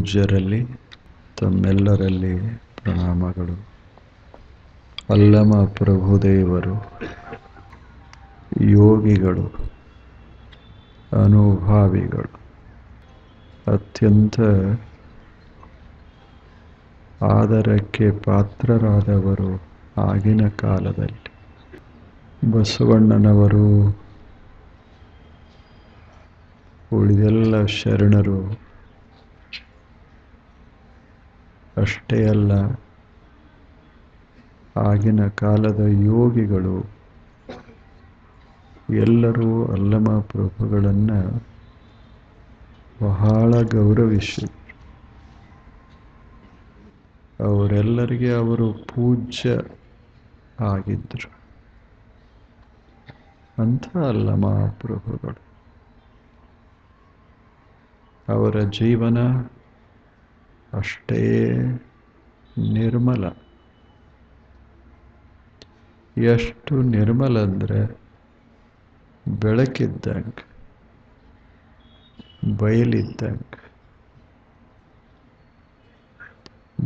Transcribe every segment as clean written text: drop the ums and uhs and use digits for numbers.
ಪೂಜ್ಯರಲ್ಲಿ ತಮ್ಮೆಲ್ಲರಲ್ಲಿ ಪ್ರಣಾಮಗಳು. ಅಲ್ಲಮ ಪ್ರಭುದೇವರು ಯೋಗಿಗಳು, ಅನುಭಾವಿಗಳು, ಅತ್ಯಂತ ಆದರಕ್ಕೆ ಪಾತ್ರರಾದವರು. ಆಗಿನ ಕಾಲದಲ್ಲಿ ಬಸವಣ್ಣನವರು, ಉಳಿದೆಲ್ಲ ಶರಣರು ಅಷ್ಟೇ ಅಲ್ಲ, ಆಗಿನ ಕಾಲದ ಯೋಗಿಗಳು ಎಲ್ಲರೂ ಅಲ್ಲಮ ಪ್ರಭುಗಳನ್ನು ಬಹಳ ಗೌರವಿಸಿದರು. ಅವರೆಲ್ಲರಿಗೆ ಅವರು ಪೂಜ್ಯ ಆಗಿದ್ದರು. ಅಂಥ ಅಲ್ಲಮ ಪ್ರಭುಗಳು, ಅವರ ಜೀವನ ಅಷ್ಟೇ ನಿರ್ಮಲ. ಎಷ್ಟು ನಿರ್ಮಲ ಅಂದರೆ ಬೆಳಕಿದ್ದಂಗೆ, ಬಯಲಿದ್ದಂಗೆ.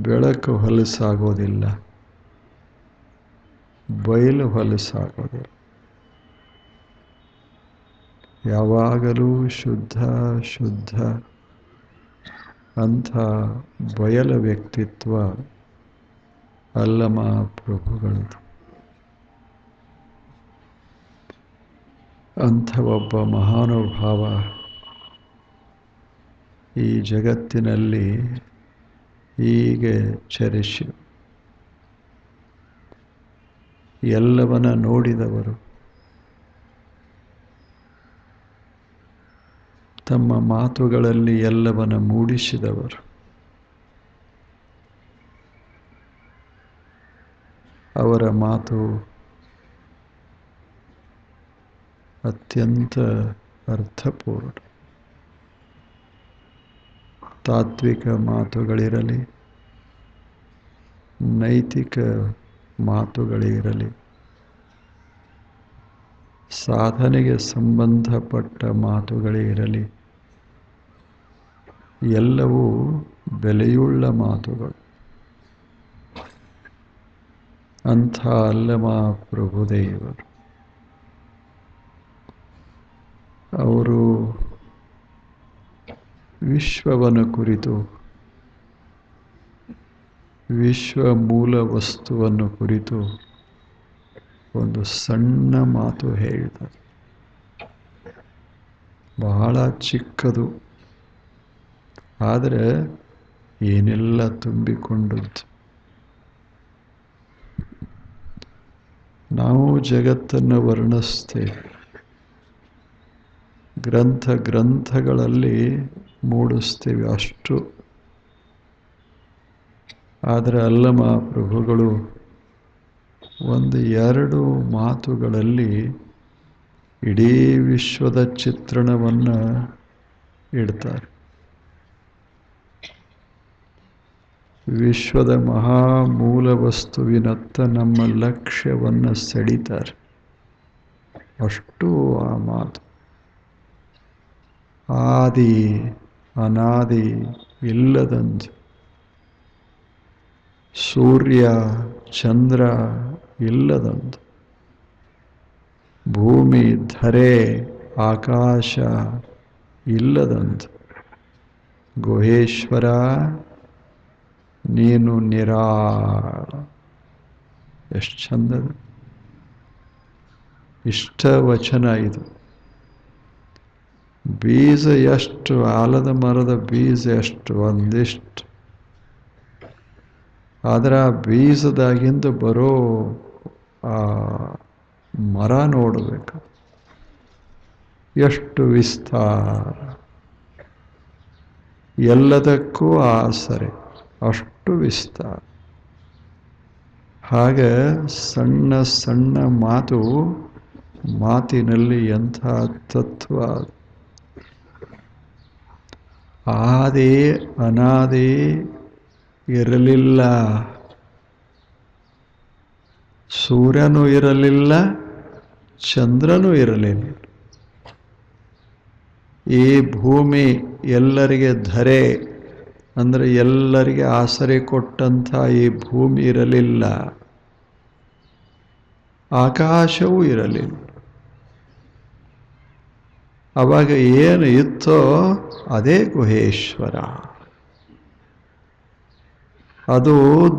ಬೆಳಕು ಹೊಲಸಾಗೋದಿಲ್ಲ, ಬಯಲು ಹೊಲಸಾಗೋದಿಲ್ಲ. ಯಾವಾಗಲೂ ಶುದ್ಧ ಶುದ್ಧ ಅಂಥ ಬಯಲ ವ್ಯಕ್ತಿತ್ವ ಅಲ್ಲಮ ಪ್ರಭುಗಳದು. ಅಂಥ ಒಬ್ಬ ಮಹಾನುಭಾವ ಈ ಜಗತ್ತಿನಲ್ಲಿ ಹೀಗೆ ಚರಿಸಿ ಎಲ್ಲವನ್ನ ನೋಡಿದವರು, ತಮ್ಮ ಮಾತುಗಳಲ್ಲಿ ಎಲ್ಲವನ್ನ ಮೂಡಿಸಿದವರು. ಅವರ ಮಾತು ಅತ್ಯಂತ ಅರ್ಥಪೂರ್ಣ. ತಾತ್ವಿಕ ಮಾತುಗಳಿರಲಿ, ನೈತಿಕ ಮಾತುಗಳಿರಲಿ, ಸಾಧನೆಗೆ ಸಂಬಂಧಪಟ್ಟ ಮಾತುಗಳೇ ಇರಲಿ, ಎಲ್ಲವೂ ಬೆಲೆಯುಳ್ಳ ಮಾತುಗಳು. ಅಂಥ ಅಲ್ಲಮ ಪ್ರಭುದೇವರು ಅವರು ವಿಶ್ವವನ್ನು ಕುರಿತು, ವಿಶ್ವ ಮೂಲ ವಸ್ತುವನ್ನು ಕುರಿತು ಒಂದು ಸಣ್ಣ ಮಾತು ಹೇಳಿದರು. ಬಹಳ ಚಿಕ್ಕದು, ಆದರೆ ಏನೆಲ್ಲ ತುಂಬಿಕೊಂಡದ್ದು. ನಾವು ಜಗತ್ತನ್ನು ವರ್ಣಿಸ್ತೇವೆ, ಗ್ರಂಥಗಳಲ್ಲಿ ಮೂಡಿಸ್ತೇವೆ ಅಷ್ಟು. ಆದರೆ ಅಲ್ಲಮ ಪ್ರಭುಗಳು ಒಂದು ಎರಡು ಮಾತುಗಳಲ್ಲಿ ಇಡೀ ವಿಶ್ವದ ಚಿತ್ರಣವನ್ನು ಇಡ್ತಾರೆ. ವಿಶ್ವದ ಮಹಾಮೂಲ ವಸ್ತುವಿನತ್ತ ನಮ್ಮ ಲಕ್ಷ್ಯವನ್ನು ಸೆಳೀತಾರೆ. ಅಷ್ಟು ಆ ಮಾತು. ಆದಿ ಅನಾದಿ ಇಲ್ಲದಂದು, ಸೂರ್ಯ ಚಂದ್ರ ಇಲ್ಲದಂದು, ಭೂಮಿ ಧರೆ ಆಕಾಶ ಇಲ್ಲದಂದು, ಗುಹೇಶ್ವರ ನೀನು ನಿರಾಳ. ಎಷ್ಟು ಚಂದದ ಇಷ್ಟ ವಚನ ಇದು. ಬೀಜ ಎಷ್ಟು, ಆಲದ ಮರದ ಬೀಜ ಎಷ್ಟು, ಒಂದಿಷ್ಟು. ಆದರೆ ಆ ಬೀಜದಾಗಿಂದ ಬರೋ ಆ ಮರ ನೋಡಬೇಕು, ಎಷ್ಟು ವಿಸ್ತಾರ, ಎಲ್ಲದಕ್ಕೂ ಆಸರೆ, ಅಷ್ಟು ವಿಸ್ತಾರ. ಹಾಗೆ ಸಣ್ಣ ಸಣ್ಣ ಮಾತು, ಮಾತಿನಲ್ಲಿ ಎಂಥ ತತ್ವ. ಆದಿ ಅನಾದಿ ಇರಲಿಲ್ಲ, ಸೂರ್ಯನೂ ಇರಲಿಲ್ಲ, ಚಂದ್ರನೂ ಇರಲಿಲ್ಲ. ಈ ಭೂಮಿ ಎಲ್ಲರಿಗೆ ಧರೆ, ಅಂದರೆ ಎಲ್ಲರಿಗೆ ಆಸರೆ ಕೊಟ್ಟಂಥ ಈ ಭೂಮಿ ಇರಲಿಲ್ಲ, ಆಕಾಶವೂ ಇರಲಿಲ್ಲ. ಆವಾಗ ಏನು ಇತ್ತೋ ಅದೇ ಗುಹೇಶ್ವರ, ಅದು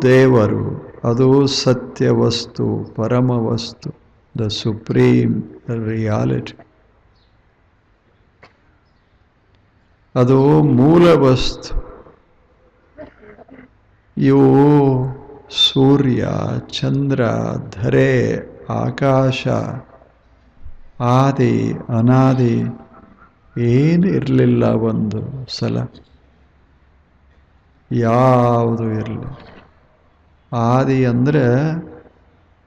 ದೇವರು, ಅದು ಸತ್ಯ ವಸ್ತು, ಪರಮ ವಸ್ತು, ದ ಸುಪ್ರೀಂ ರಿಯಾಲಿಟಿ. ಅದು ಮೂಲ ವಸ್ತು. ಇವು ಸೂರ್ಯ, ಚಂದ್ರ, ಧರೆ, ಆಕಾಶ, ಆದಿ ಅನಾದಿ ಏನಿರಲಿಲ್ಲ. ಒಂದು ಸಲ ಯಾವುದು ಇರಲಿಲ್ಲ. ಆದಿ ಅಂದರೆ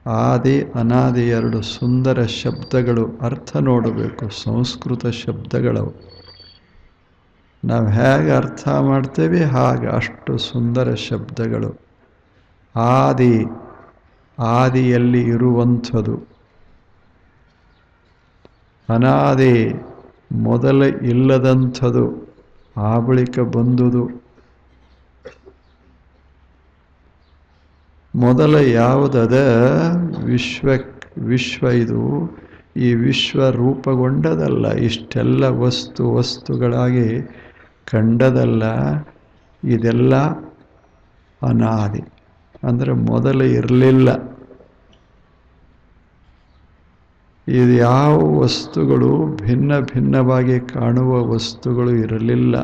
ಆದಿ ಅನಾದಿ ಎರಡು ಸುಂದರ ಶಬ್ದಗಳು. ಅರ್ಥ ನೋಡಬೇಕು, ಸಂಸ್ಕೃತ ಶಬ್ದಗಳವು. ನಾವು ಹೇಗೆ ಅರ್ಥ ಮಾಡ್ತೇವೆ ಹಾಗೆ, ಅಷ್ಟು ಸುಂದರ ಶಬ್ದಗಳು. ಆದಿ, ಆದಿಯಲ್ಲಿ ಇರುವಂಥದ್ದು. ಅನಾದಿ, ಮೊದಲ ಇಲ್ಲದಂಥದ್ದು, ಆ ಬಳಿಕ ಬಂದುದು. ಮೊದಲ ಯಾವುದದ ವಿಶ್ವ. ಇದು ಈ ವಿಶ್ವ ರೂಪಗೊಂಡದಲ್ಲ, ಇಷ್ಟೆಲ್ಲ ವಸ್ತುಗಳಾಗಿ ಕಂಡದಲ್ಲ. ಇದೆಲ್ಲ ಅನಾದಿ, ಅಂದರೆ ಮೊದಲು ಇರಲಿಲ್ಲ. ಇದು ಯಾವ ವಸ್ತುಗಳು ಭಿನ್ನ ಭಿನ್ನವಾಗಿ ಕಾಣುವ ವಸ್ತುಗಳು ಇರಲಿಲ್ಲ.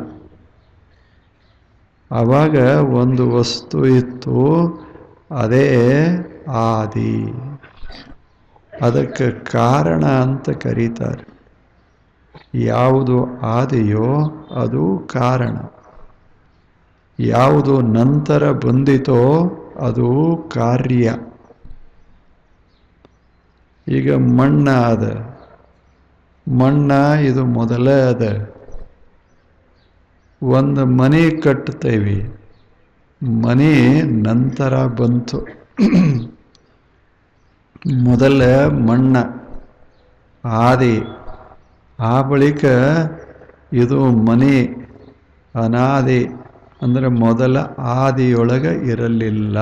ಆವಾಗ ಒಂದು ವಸ್ತು ಇತ್ತು, ಅದೇ ಆದಿ. ಅದಕ್ಕೆ ಕಾರಣ ಅಂತ ಕರೀತಾರೆ. ಯಾವುದು ಆದಿಯೋ ಅದು ಕಾರಣ, ಯಾವುದು ನಂತರ ಬಂದಿತೋ ಅದು ಕಾರ್ಯ. ಈಗ ಮಣ್ಣ ಅದ, ಮಣ್ಣ ಇದು ಮೊದಲೇ ಅದ. ಒಂದು ಮನೆ ಕಟ್ತೇವೆ, ಮನೆ ನಂತರ ಬಂತು. ಮೊದಲ ಮಣ್ಣ ಆದಿ, ಆ ಬಳಿಕ ಇದು ಮನೆ ಅನಾದಿ, ಅಂದರೆ ಮೊದಲ ಆದಿಯೊಳಗೆ ಇರಲಿಲ್ಲ.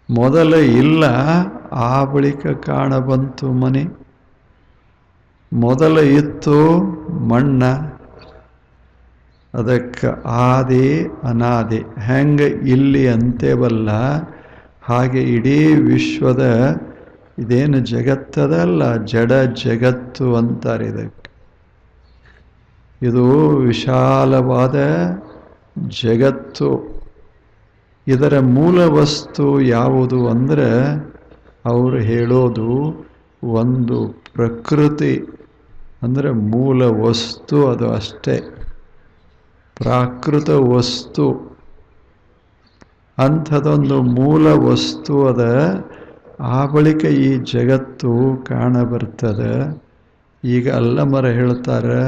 ಮೊದಲ ಇಲ್ಲ, ಆ ಬಳಿಕ ಕಾಣಬಂತು ಮನೆ. ಮೊದಲ ಇತ್ತು ಮಣ್ಣ, ಅದಕ್ಕೆ ಆದಿ ಅನಾದಿ. ಹೆಂಗೆ ಇಲ್ಲಿ ಅಂತೇವಲ್ಲ, ಹಾಗೆ ಇಡೀ ವಿಶ್ವದ ಇದೇನು ಜಗತ್ತದಲ್ಲ, ಜಡ ಜಗತ್ತು ಅಂತಾರೆ ಇದಕ್ಕೆ. ಇದು ವಿಶಾಲವಾದ ಜಗತ್ತು. ಇದರ ಮೂಲ ವಸ್ತು ಯಾವುದು ಅಂದರೆ, ಅವರು ಹೇಳೋದು ಒಂದು ಪ್ರಕೃತಿ, ಅಂದರೆ ಮೂಲ ವಸ್ತು ಅದು ಅಷ್ಟೇ. ಪ್ರಾಕೃತ ವಸ್ತು ಅಂಥದೊಂದು ಮೂಲ ವಸ್ತು ಅದ. ಆ ಬಳಿಕ ಈ ಜಗತ್ತು ಕಾಣಬರ್ತದೆ. ಈಗ ಅಲ್ಲಮರ ಹೇಳ್ತಾರೆ,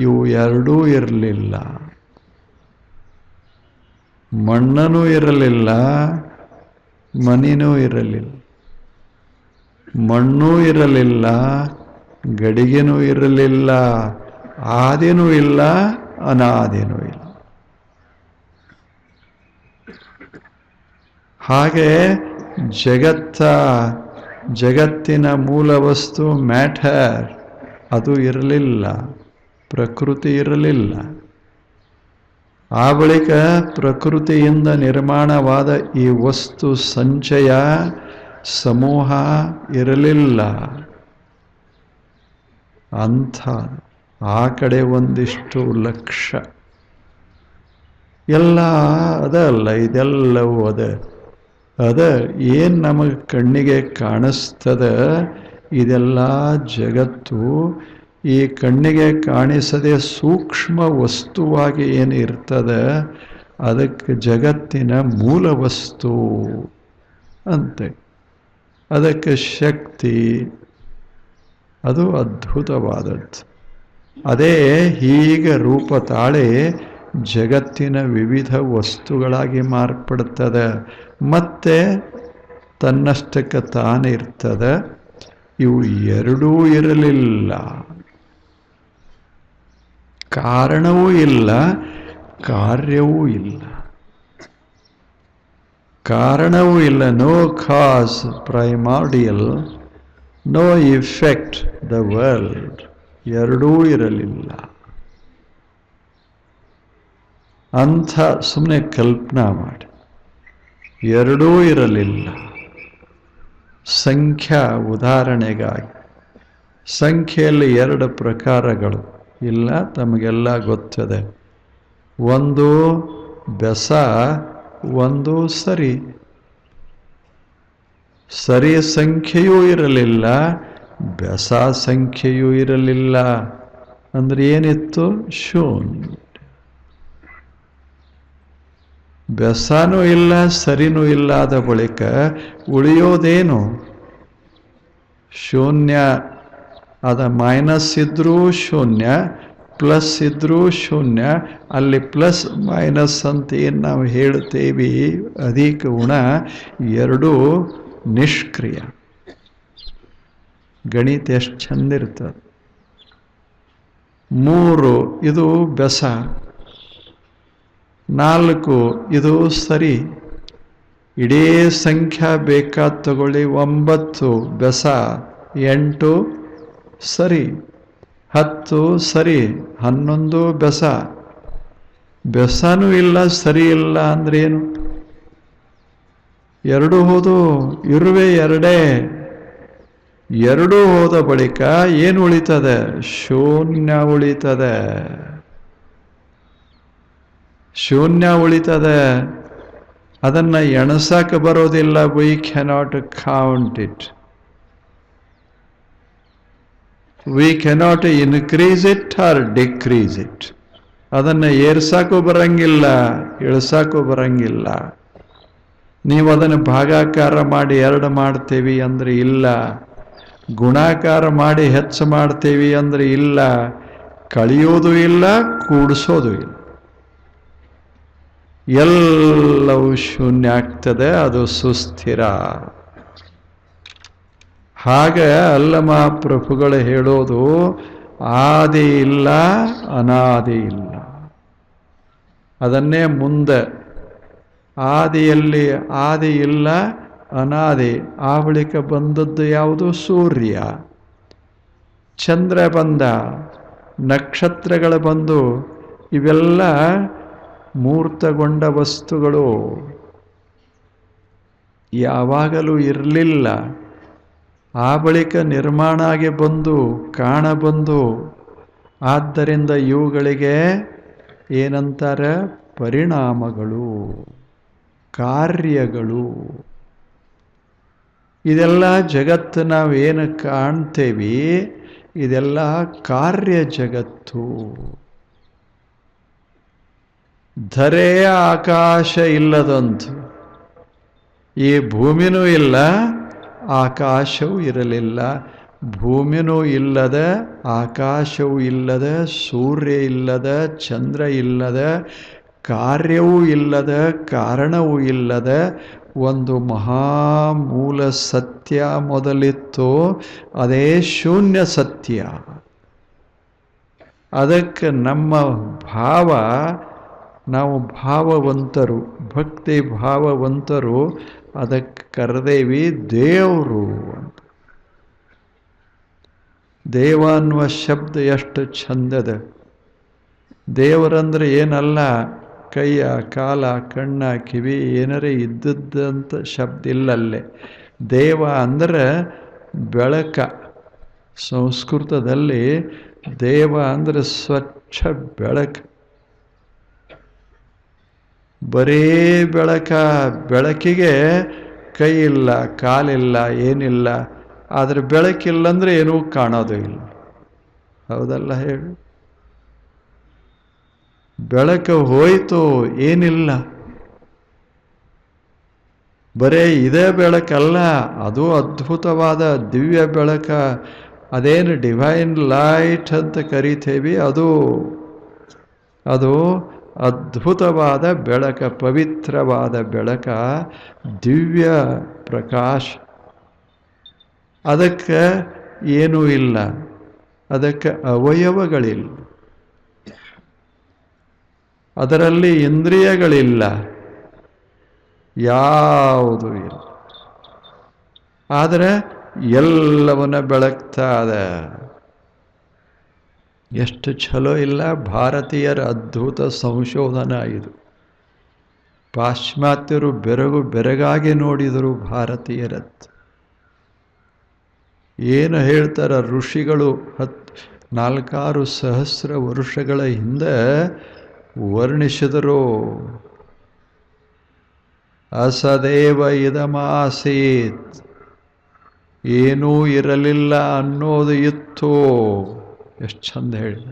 ಇವು ಎರಡೂ ಇರಲಿಲ್ಲ. ಮಣ್ಣನೂ ಇರಲಿಲ್ಲ, ಮನಿನೂ ಇರಲಿಲ್ಲ. ಮಣ್ಣೂ ಇರಲಿಲ್ಲ, ಗಡಿಗೆನೂ ಇರಲಿಲ್ಲ, ಆದಿನೂ ಇಲ್ಲ, ಅನಾದಿನೂ ಇಲ್ಲ. ಹಾಗೆ ಜಗತ್ತಿನ ಮೂಲ ವಸ್ತು ಮ್ಯಾಟರ್, ಅದು ಇರಲಿಲ್ಲ, ಪ್ರಕೃತಿ ಇರಲಿಲ್ಲ. ಆ ಬಳಿಕ ಪ್ರಕೃತಿಯಿಂದ ನಿರ್ಮಾಣವಾದ ಈ ವಸ್ತು ಸಂಚಯ ಸಮೂಹ ಇರಲಿಲ್ಲ. ಅಂಥ ಆ ಕಡೆ ಒಂದಿಷ್ಟು ಲಕ್ಷ್ಯ ಎಲ್ಲ ಅದಲ್ಲ, ಇದೆಲ್ಲವೂ ಅದ ಏನು ನಮಗೆ ಕಣ್ಣಿಗೆ ಕಾಣಿಸ್ತದ. ಇದೆಲ್ಲ ಜಗತ್ತು ಈ ಕಣ್ಣಿಗೆ ಕಾಣಿಸದೆ ಸೂಕ್ಷ್ಮ ವಸ್ತುವಾಗಿ ಏನು ಇರ್ತದೆ, ಅದಕ್ಕೆ ಜಗತ್ತಿನ ಮೂಲ ವಸ್ತು ಅಂತೆ. ಅದಕ್ಕೆ ಶಕ್ತಿ, ಅದು ಅದ್ಭುತವಾದದ್ದು. ಅದೇ ಹೀಗೆ ರೂಪ ತಾಳೆ ಜಗತ್ತಿನ ವಿವಿಧ ವಸ್ತುಗಳಾಗಿ ಮಾರ್ಪಡ್ತದೆ, ಮತ್ತೆ ತನ್ನಷ್ಟಕ್ಕೆ ತಾನಿರ್ತದೆ. ಇವು ಎರಡೂ ಇರಲಿಲ್ಲ. ಕಾರಣವೂ ಇಲ್ಲ, ಕಾರ್ಯವೂ ಇಲ್ಲ. ಕಾರಣವೂ ಇಲ್ಲ, no cause primordial, no effect the world, ಎರಡೂ ಇರಲಿಲ್ಲ. ಅಂಥ ಸುಮ್ಮನೆ ಕಲ್ಪನಾ ಮಾಡಿ, ಎರಡೂ ಇರಲಿಲ್ಲ. ಸಂಖ್ಯಾ ಉದಾಹರಣೆಗಾಗಿ, ಸಂಖ್ಯೆಯಲ್ಲಿ ಎರಡು ಪ್ರಕಾರಗಳು ಇಲ್ಲ, ತಮಗೆಲ್ಲ ಗೊತ್ತದೆ. ಒಂದು ಬೆಸ, ಒಂದು ಸರಿ. ಸರಿ ಸಂಖ್ಯೆಯೂ ಇರಲಿಲ್ಲ, ಬೆಸ ಸಂಖ್ಯೆಯೂ ಇರಲಿಲ್ಲ. ಅಂದ್ರೆ ಏನಿತ್ತು? ಶೂನ್ಯ. ಬೆಸನೂ ಇಲ್ಲ, ಸರಿನೂ ಇಲ್ಲದ ಬಳಿಕ ಉಳಿಯೋದೇನು? ಶೂನ್ಯ. ಅದ ಮೈನಸ್ ಇದ್ರೂ ಶೂನ್ಯ, ಪ್ಲಸ್ ಇದ್ರೂ ಶೂನ್ಯ. ಅಲ್ಲಿ ಪ್ಲಸ್ ಮೈನಸ್ ಅಂತ ಏನು ನಾವು ಹೇಳ್ತೇವೆ, ಅಧಿಕ ಗುಣ, ಎರಡೂ ನಿಷ್ಕ್ರಿಯ. ಗಣಿತ ಎಷ್ಟು ಚಂದಿರ್ತದೆ. 3 ಇದು ಬೆಸ, 4 ಇದು ಸರಿ. ಇಡೀ ಸಂಖ್ಯಾ ಬೇಕಾದ ತಗೊಳ್ಳಿ, 9 ಬೆಸ, 8 ಸರಿ, 10 ಸರಿ, 11 ಬೆಸ. ಬೆಸನೂ ಇಲ್ಲ, ಸರಿ ಇಲ್ಲ ಅಂದ್ರೆ ಏನು? ಎರಡು ಹೋದು, ಇರುವೆ ಎರಡೇ. ಎರಡೂ ಹೋದ ಬಳಿಕ ಏನು ಉಳಿತದೆ? ಶೂನ್ಯ ಉಳಿತದೆ. ಶೂನ್ಯ ಉಳಿತದೆ. ಅದನ್ನು ಎಣಸಕ್ಕೆ ಬರೋದಿಲ್ಲ. V cannot count it. V cannot increase it R decrease it. ಅದನ್ನು ಏರ್ಸಾಕೂ ಬರಂಗಿಲ್ಲ, ಇಳಿಸಾಕೂ ಬರಂಗಿಲ್ಲ. ನೀವು ಅದನ್ನು ಭಾಗಾಕಾರ ಮಾಡಿ 2 ಮಾಡ್ತೀವಿ ಅಂದ್ರೆ ಇಲ್ಲ, ಗುಣಾಕಾರ ಮಾಡಿ ಹೆಚ್ಚು ಮಾಡ್ತೀವಿ ಅಂದ್ರೆ ಇಲ್ಲ, ಕಳೆಯೋದು ಇಲ್ಲ, ಕೂಡಿಸೋದು ಇಲ್ಲ. ಎಲ್ಲವೂ ಶೂನ್ಯ ಆಗ್ತದೆ, ಅದು ಸುಸ್ಥಿರ. ಹಾಗೆ ಅಲ್ಲಮ ಪ್ರಭುಗಳು ಹೇಳೋದು, ಆದಿ ಇಲ್ಲ, ಅನಾದಿ ಇಲ್ಲ. ಅದನ್ನೇ ಮುಂದೆ ಆದಿಯಲ್ಲಿ ಆದಿ ಇಲ್ಲ, ಅನಾದಿ. ಆ ಬಳಿಕ ಬಂದದ್ದು ಯಾವುದು? ಸೂರ್ಯ, ಚಂದ್ರ ಬಂದ, ನಕ್ಷತ್ರಗಳು ಬಂದು, ಇವೆಲ್ಲ ಮೂರ್ತಗೊಂಡ ವಸ್ತುಗಳು. ಯಾವಾಗಲೂ ಇರಲಿಲ್ಲ. ಆ ಬಳಿಕ ನಿರ್ಮಾಣ ಆಗಿ ಬಂದು, ಕಾಣಬಂದು. ಆದ್ದರಿಂದ ಇವುಗಳಿಗೆ ಏನಂತಾರೆ? ಪರಿಣಾಮಗಳು, ಕಾರ್ಯಗಳು. ಇದೆಲ್ಲ ಜಗತ್ತು ನಾವೇನು ಕಾಣ್ತೇವೆ, ಇದೆಲ್ಲ ಕಾರ್ಯ ಜಗತ್ತು. ಧರೆ ಆಕಾಶ ಇಲ್ಲದಂತು. ಈ ಭೂಮಿನೂ ಇಲ್ಲ, ಆಕಾಶವೂ ಇರಲಿಲ್ಲ. ಭೂಮಿನೂ ಇಲ್ಲದ, ಆಕಾಶವೂ ಇಲ್ಲದ, ಸೂರ್ಯ ಇಲ್ಲದ, ಚಂದ್ರ ಇಲ್ಲದ, ಕಾರ್ಯವೂ ಇಲ್ಲದ, ಕಾರಣವೂ ಇಲ್ಲದ ಒಂದು ಮಹಾಮೂಲ ಸತ್ಯ ಮೊದಲಿತ್ತು. ಅದೇ ಶೂನ್ಯ ಸತ್ಯ. ಅದಕ್ಕೆ ನಮ್ಮ ಭಾವ, ನಾವು ಭಾವವಂತರು, ಭಕ್ತಿ ಭಾವವಂತರು, ಅದಕ್ಕೆ ಕರೆದೇವಿ ದೇವರು ಅಂತ. ದೇವ ಅನ್ನುವ ಶಬ್ದ ಎಷ್ಟು ಚಂದದ. ದೇವರಂದ್ರೆ ಏನಲ್ಲ, ಕೈಯ, ಕಾಲ, ಕಣ್ಣ, ಕಿವಿ ಏನಾರೇ ಇದ್ದದ್ದಂತ ಶಬ್ದ ಇಲ್ಲಲ್ಲೇ. ದೇವ ಅಂದ್ರೆ ಬೆಳಕ. ಸಂಸ್ಕೃತದಲ್ಲಿ ದೇವ ಅಂದ್ರೆ ಸ್ವಚ್ಛ ಬೆಳಕು. ಬರೀ ಬೆಳಕ. ಬೆಳಕಿಗೆ ಕೈ ಇಲ್ಲ, ಕಾಲಿಲ್ಲ, ಏನಿಲ್ಲ. ಆದರೆ ಬೆಳಕಿಲ್ಲಂದ್ರೆ ಏನೂ ಕಾಣೋದು ಇಲ್ಲ. ಹೌದಲ್ಲ ಹೇಳಿ? ಬೆಳಕು ಹೋಯ್ತು, ಏನಿಲ್ಲ. ಬರೇ ಇದೇ ಬೆಳಕಲ್ಲ, ಅದು ಅದ್ಭುತವಾದ ದಿವ್ಯ ಬೆಳಕ. ಅದೇನು ಡಿವೈನ್ ಲೈಟ್ ಅಂತ ಕರಿತೇವಿ, ಅದು ಅದ್ಭುತವಾದ ಬೆಳಕ, ಪವಿತ್ರವಾದ ಬೆಳಕ, ದಿವ್ಯ ಪ್ರಕಾಶ. ಅದಕ್ಕೆ ಏನೂ ಇಲ್ಲ, ಅದಕ್ಕೆ ಅವಯವಗಳಿಲ್ಲ. ಅದರಲ್ಲಿ ಇಂದ್ರಿಯಗಳಿಲ್ಲ, ಯಾವುದೂ ಇಲ್ಲ. ಆದರೆ ಎಲ್ಲವನ್ನ ಬೆಳಗ್ತಾ ಇದೆ. ಎಷ್ಟು ಛಲೋ ಇಲ್ಲ! ಭಾರತೀಯರ ಅದ್ಭುತ ಸಂಶೋಧನಾ ಇದು. ಪಾಶ್ಚಿಮಾತ್ಯರು ಬೆರಗಾಗಿ ನೋಡಿದರು ಭಾರತೀಯರದ್ದು. ಏನು ಹೇಳ್ತಾರೆ ಋಷಿಗಳು 4-6 ಸಹಸ್ರ ವರ್ಷಗಳ ಹಿಂದೆ ವರ್ಣಿಸಿದರು. ಅಸದೇವ ಇದಮಾಸೀತ್, ಏನೂ ಇರಲಿಲ್ಲ ಅನ್ನೋದು ಇತ್ತು. ಎಷ್ಟು ಚಂದ ಹೇಳಿದ.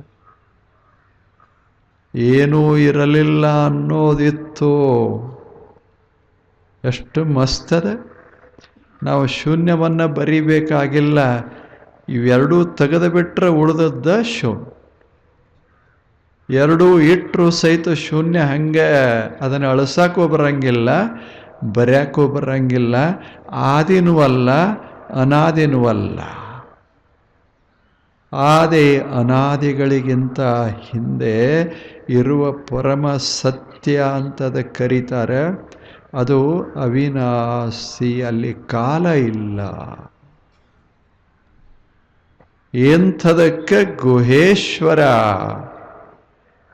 ಏನೂ ಇರಲಿಲ್ಲ ಅನ್ನೋದಿತ್ತು. ಎಷ್ಟು ಮಸ್ತದೆ. ನಾವು ಶೂನ್ಯವನ್ನು ಬರಿಬೇಕಾಗಿಲ್ಲ. ಇವೆರಡೂ ತೆಗೆದು ಬಿಟ್ಟರೆ ಉಳಿದದ್ದ ಶೂನ್ಯ. ಎರಡೂ ಇಟ್ಟರು ಸಹಿತ ಶೂನ್ಯ. ಹಂಗೆ ಅದನ್ನು ಅಳಿಸೋಕ್ಕೂ ಬರಂಗಿಲ್ಲ, ಬರೆಯೋಕ್ಕೂ ಬರಂಗಿಲ್ಲ. ಆದಿನೂ ಅಲ್ಲ, ಅನಾದಿನೂ ಅಲ್ಲ. ಆದಿ ಅನಾದಿಗಳಿಗಿಂತ ಹಿಂದೆ ಇರುವ ಪರಮ ಸತ್ಯ ಅಂತದ ಕರೀತಾರೆ. ಅದು ಅವಿನಾಶಿ, ಅಲ್ಲಿ ಕಾಲ ಇಲ್ಲ. ಎಂಥದಕ್ಕೆ ಗುಹೇಶ್ವರ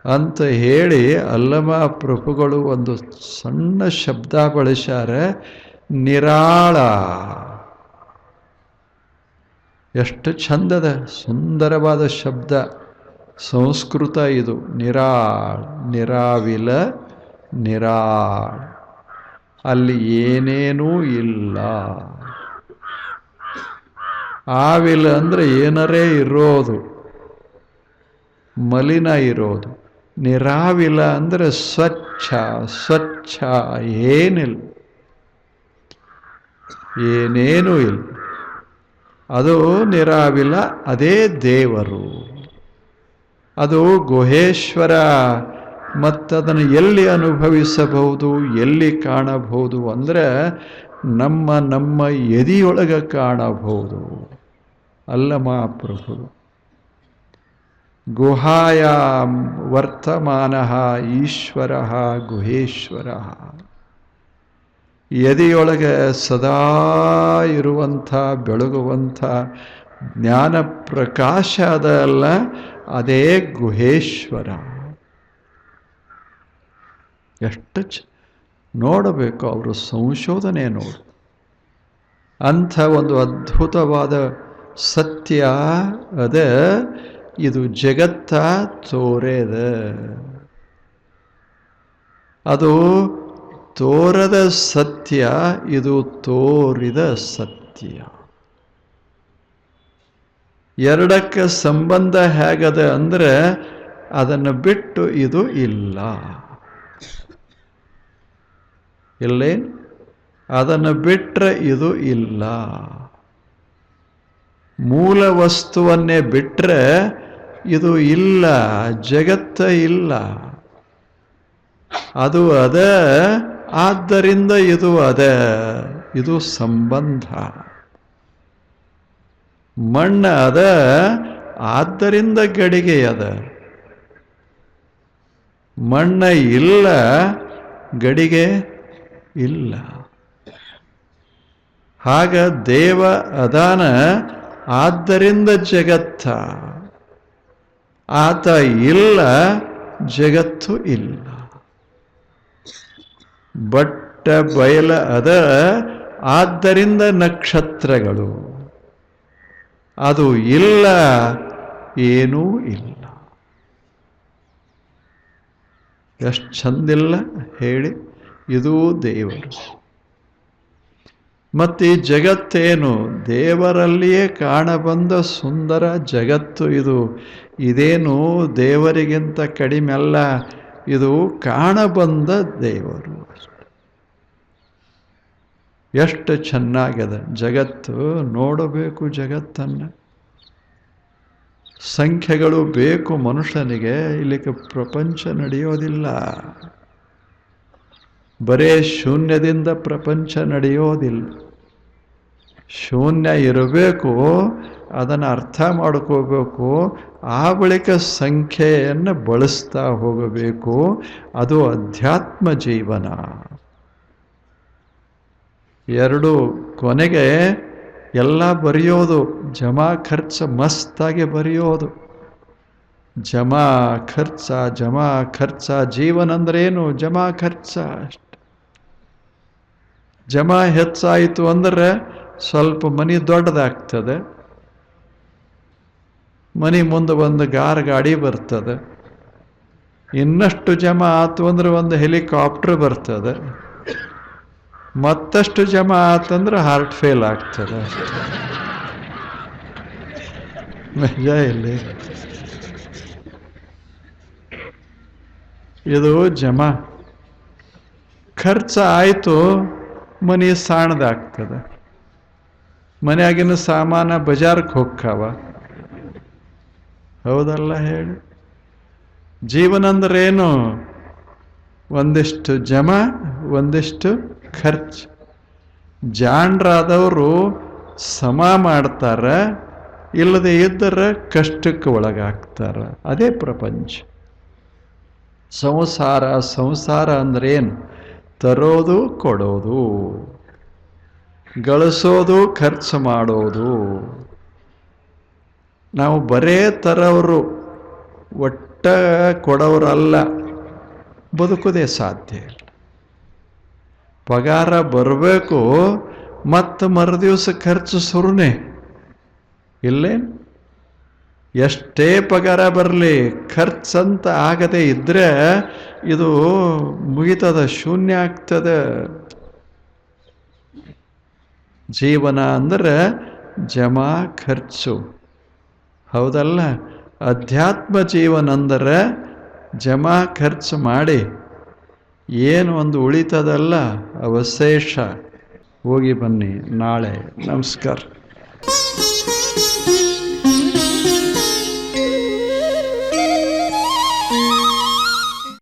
ಅಂತ ಹೇಳಿ ಅಲ್ಲಮ ಪ್ರಭುಗಳು ಒಂದು ಸಣ್ಣ ಶಬ್ದ ಬಳಸ್ಯಾರೆ, ನಿರಾಳ. ಎಷ್ಟು ಚಂದದ ಸುಂದರವಾದ ಶಬ್ದ. ಸಂಸ್ಕೃತ ಇದು. ನಿರಾಳ್, ನಿರಾವಿಲ, ನಿರಾಳ್. ಅಲ್ಲಿ ಏನೇನೂ ಇಲ್ಲ. ಆವಿಲ ಅಂದರೆ ಏನರೇ ಇರೋದು, ಮಲಿನ ಇರೋದು. ನಿರಾವಿಲ ಅಂದರೆ ಸ್ವಚ್ಛ, ಸ್ವಚ್ಛ, ಏನಿಲ್ಲ, ಏನೇನೂ ಇಲ್ಲ. ಅದು ನಿರಾವಿಲ, ಅದೇ ದೇವರು. ಅದು ಗುಹೇಶ್ವರ. ಮತ್ತದನ್ನು ಎಲ್ಲಿ ಅನುಭವಿಸಬಹುದು, ಎಲ್ಲಿ ಕಾಣಬಹುದು ಅಂದರೆ ನಮ್ಮ ಎದೆಯೊಳಗೆ ಕಾಣಬಹುದು. ಅಲ್ಲಮ ಪ್ರಭು ಗುಹಾಯಾಂ ವರ್ತಮಾನಃ ಈಶ್ವರಃ ಗುಹೇಶ್ವರಃ. ಎದೆಯೊಳಗೆ ಸದಾ ಇರುವಂಥ, ಬೆಳಗುವಂಥ ಜ್ಞಾನ ಪ್ರಕಾಶ ಅದಲ್ಲ, ಅದೇ ಗುಹೇಶ್ವರ. ಎಷ್ಟು ನೋಡಬೇಕು ಅವರು ಸಂಶೋಧನೆ ನೋಡು. ಅಂಥ ಒಂದು ಅದ್ಭುತವಾದ ಸತ್ಯ ಅದ. ಇದು ಜಗತ್ತ ತೋರೆದ. ಅದು ತೋರದ ಸತ್ಯ, ಇದು ತೋರಿದ ಸತ್ಯ. ಎರಡಕ್ಕೆ ಸಂಬಂಧ ಹೇಗದ ಅಂದರೆ ಅದನ್ನು ಬಿಟ್ಟು ಇದು ಇಲ್ಲ. ಇಲ್ಲೇನು? ಅದನ್ನು ಬಿಟ್ಟರೆ ಇದು ಇಲ್ಲ. ಮೂಲ ವಸ್ತುವನ್ನೇ ಬಿಟ್ಟರೆ ಇದು ಇಲ್ಲ, ಜಗತ್ತ ಇಲ್ಲ. ಅದು ಅದ, ಆದ್ದರಿಂದ ಇದು ಅದ. ಇದು ಸಂಬಂಧ. ಮಣ್ಣು ಅದ, ಆದ್ದರಿಂದ ಗಡಿಗೆ ಅದ. ಮಣ್ಣ ಇಲ್ಲ, ಗಡಿಗೆ ಇಲ್ಲ. ಆಗ ದೇವ ಅದಾನ, ಆದ್ದರಿಂದ ಜಗತ್ತ. ಆತ ಇಲ್ಲ, ಜಗತ್ತು ಇಲ್ಲ. ಬಟ್ಟ ಬಯಲ ಅದ, ಆದ್ದರಿಂದ ನಕ್ಷತ್ರಗಳು. ಅದು ಇಲ್ಲ, ಏನೂ ಇಲ್ಲ. ಎಷ್ಟು ಚಂದಿಲ್ಲ ಹೇಳಿ. ಇದು ದೇವರು. ಮತ್ತು ಈ ಜಗತ್ತೇನು? ದೇವರಲ್ಲಿಯೇ ಕಾಣಬಂದ ಸುಂದರ ಜಗತ್ತು ಇದು. ಇದೇನು ದೇವರಿಗಿಂತ ಕಡಿಮೆ ಅಲ್ಲ, ಇದು ಕಾಣಬಂದ ದೇವರು. ಎಷ್ಟು ಚೆನ್ನಾಗಿದೆ ಜಗತ್ತು. ನೋಡಬೇಕು ಜಗತ್ತನ್ನು. ಸಂಖ್ಯೆಗಳು ಬೇಕು ಮನುಷ್ಯನಿಗೆ, ಇಲ್ಲಿಗೆ ಪ್ರಪಂಚ ನಡೆಯೋದಿಲ್ಲ. ಬರೇ ಶೂನ್ಯದಿಂದ ಪ್ರಪಂಚ ನಡೆಯೋದಿಲ್ಲ. ಶೂನ್ಯ ಇರಬೇಕು, ಅದನ್ನು ಅರ್ಥ ಮಾಡ್ಕೋಬೇಕು. ಆ ಬಳಿಕ ಸಂಖ್ಯೆಯನ್ನು ಬಳಸ್ತಾ ಹೋಗಬೇಕು. ಅದು ಅಧ್ಯಾತ್ಮ ಜೀವನ. ಎರಡು ಕೊನೆಗೆ ಎಲ್ಲ ಬರೆಯೋದು, ಜಮಾ ಖರ್ಚು ಮಸ್ತಾಗಿ ಬರೆಯೋದು. ಜಮಾ ಖರ್ಚ ಜೀವನ ಅಂದ್ರೇನು? ಜಮಾ ಖರ್ಚ ಅಷ್ಟೆ. ಜಮಾ ಹೆಚ್ಚಾಯಿತು ಅಂದ್ರೆ ಸ್ವಲ್ಪ ಮನೆ ದೊಡ್ಡದಾಗ್ತದೆ, ಮನೆ ಮುಂದೆ ಒಂದು ಗಾಡಿ ಬರ್ತದೆ. ಇನ್ನಷ್ಟು ಜಮಾ ಆತು ಅಂದ್ರೆ ಒಂದು ಹೆಲಿಕಾಪ್ಟರ್ ಬರ್ತದೆ. ಮತ್ತಷ್ಟು ಜಮಾ ಆತಂದ್ರೆ ಹಾರ್ಟ್ ಫೇಲ್ ಆಗ್ತದೆ. ಮಜಾ ಇಲ್ಲಿ. ಇದು ಜಮಾ. ಖರ್ಚ ಆಯಿತು, ಮನೆ ಸಾಣದಾಗ್ತದೆ. ಮನೆಯಾಗಿನ ಸಾಮಾನ ಬಜಾರ್ಗೆ ಹೋಗ್ತಾವ. ಹೌದಲ್ಲ ಹೇಳಿ? ಜೀವನ ಅಂದ್ರೇನು? ಒಂದಿಷ್ಟು ಜಮಾ, ಒಂದಿಷ್ಟು ಖರ್ಚು. ಜಾಣರಾದವರು ಸಮ ಮಾಡ್ತಾರೆ, ಇಲ್ಲದೆ ಇದ್ದರೆ ಕಷ್ಟಕ್ಕೆ ಒಳಗಾಗ್ತಾರೆ. ಅದೇ ಪ್ರಪಂಚ. ಸಂಸಾರ ಅಂದ್ರೇನು? ತರೋದು, ಕೊಡೋದು, ಗಳಿಸೋದು, ಖರ್ಚು ಮಾಡೋದು. ನಾವು ಬರೇ ತರೋರು, ಒಟ್ಟ ಕೊಡೋರಲ್ಲ. ಬದುಕೋದೇ ಸಾಧ್ಯ ಇಲ್ಲ. ಪಗಾರ ಬರಬೇಕು, ಮತ್ತು ಮರುದಿವಸ ಖರ್ಚು ಸುರುನೆ ಇಲ್ಲೇನು? ಎಷ್ಟೇ ಪಗಾರ ಬರಲಿ, ಖರ್ಚಂತ ಆಗದೆ ಇದ್ರೆ ಇದು ಮುಗಿತದ, ಶೂನ್ಯ ಆಗ್ತದೆ. ಜೀವನ ಅಂದ್ರೆ ಜಮಾ ಖರ್ಚು. ಹೌದಲ್ಲ? ಅಧ್ಯಾತ್ಮ ಜೀವನ ಅಂದರೆ ಜಮಾ ಖರ್ಚು ಮಾಡಿ ಏನು ಒಂದು ಉಳಿತದಲ್ಲ ಅವಶೇಷ. ಹೋಗಿ ಬನ್ನಿ ನಾಳೆ. ನಮಸ್ಕಾರ.